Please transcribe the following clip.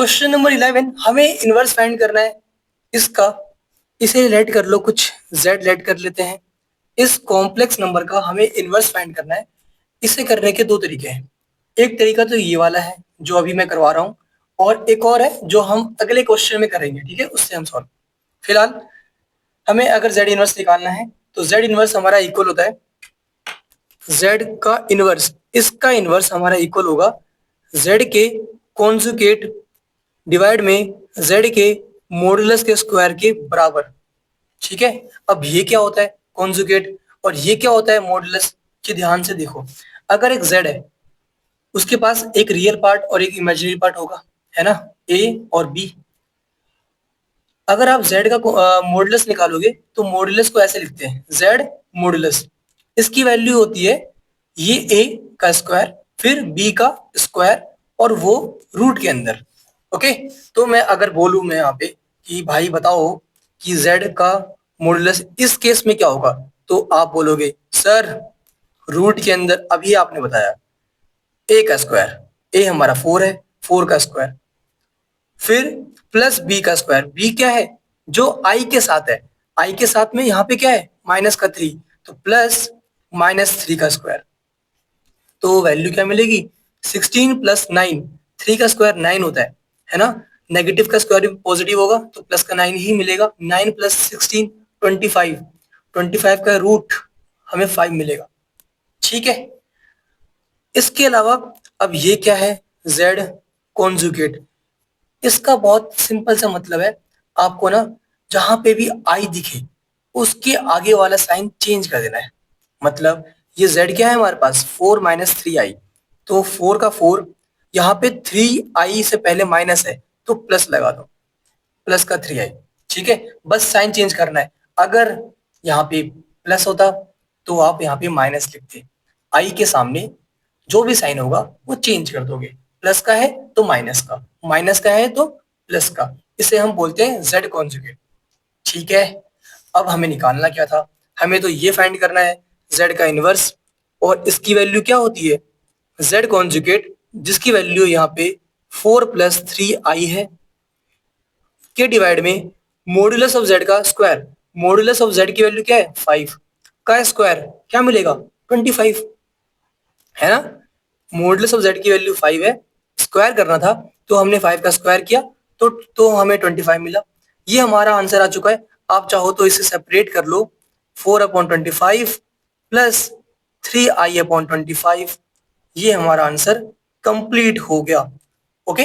Question number 11 हमें inverse find करना है इसका। इसे लेट कर लो, कुछ z लेट कर लेते हैं। इस कॉम्प्लेक्स नंबर का हमें इनवर्स फाइंड करना है। इसे करने के दो तरीके हैं। एक तरीका तो ये वाला है जो अभी मैं करवा रहा हूँ, और एक और है जो हम अगले क्वेश्चन में करेंगे, ठीक है, उससे हम सॉल्व। फिलहाल हमें अगर z इनवर्स निकालना है तो z इनवर्स हमारा इक्वल होता है z का इनवर्स, इसका इनवर्स हमारा इक्वल होगा z के कॉन्जुगेट डिवाइड में z के मॉडुलस के स्क्वायर के बराबर। ठीक है, अब ये क्या होता है कॉन्जुगेट और ये क्या होता है मॉडुलस, कि ध्यान से देखो। अगर एक z है, उसके पास एक रियल पार्ट और एक इमेजिनरी पार्ट होगा, है ना, a और b। अगर आप z का मॉडुलस निकालोगे तो मॉडुलस को ऐसे लिखते हैं z मॉडुलस। इसकी वैल्यू होती है ये a का स्क्वायर फिर b का स्क्वायर और वो रूट के अंदर। ओके, तो मैं अगर बोलूं मैं यहाँ पे कि भाई बताओ कि z का मॉडुलस इस केस में क्या होगा, तो आप बोलोगे सर रूट के अंदर अभी आपने बताया a का स्क्वायर, a हमारा 4 है, 4 का स्क्वायर फिर प्लस बी का स्क्वायर। बी क्या है, जो आई के साथ है, आई के साथ में यहाँ पे क्या है माइनस का 3, तो प्लस -3 का स्क्वायर। तो वैल्यू क्या मिलेगी 16 प्लस 9, 3 का स्क्वायर 9 होता है ना। नेगेटिव का स्क्वायर भी पॉजिटिव होगा तो प्लस का 9 ही मिलेगा। 9 प्लस 16 25, 25 का रूट हमें 5 मिलेगा। ठीक है, इसके अलावा अब ये क्या है z कॉन्जुगेट। इसका बहुत सिंपल सा मतलब है, आपको ना जहां पे भी आई दिखे उसके आगे वाला साइन चेंज कर देना है। मतलब ये z क्या है हमारे पास 4 माइनस 3i, तो 4 का 4, यहाँ पे 3i से पहले माइनस है तो प्लस लगा दो, प्लस का 3i। ठीक है, बस साइन चेंज करना है। अगर यहाँ पे प्लस होता तो आप यहाँ पे माइनस लिखते, आई के सामने जो भी साइन होगा वो चेंज कर दोगे। प्लस का है तो माइनस का, माइनस का है तो प्लस का, इसे हम बोलते हैं z कॉन्जुगेट। ठीक है, अब हमें निकालना क्या था, हमें तो ये फाइंड करना है z का इनवर्स, और इसकी वैल्यू क्या होती है z कॉन्जुगेट, जिसकी वैल्यू यहाँ पे 4 प्लस 3i है, के डिवाइड में मॉडुलस ऑफ z का स्क्वायर। मॉडुलस ऑफ z की वैल्यू क्या है 5 का स्क्वायर, क्या मिलेगा 25, है ना। मॉडुलस ऑफ z की वैल्यू 5 है, स्क्वायर करना था तो हमने 5 का स्क्वायर किया तो हमें 25 मिला। ये हमारा आंसर आ चुका है। आप चाहो तो इसे सेपरेट कर लो, 4/25 प्लस 3i/25, ये हमारा आंसर कंप्लीट हो गया। ओके।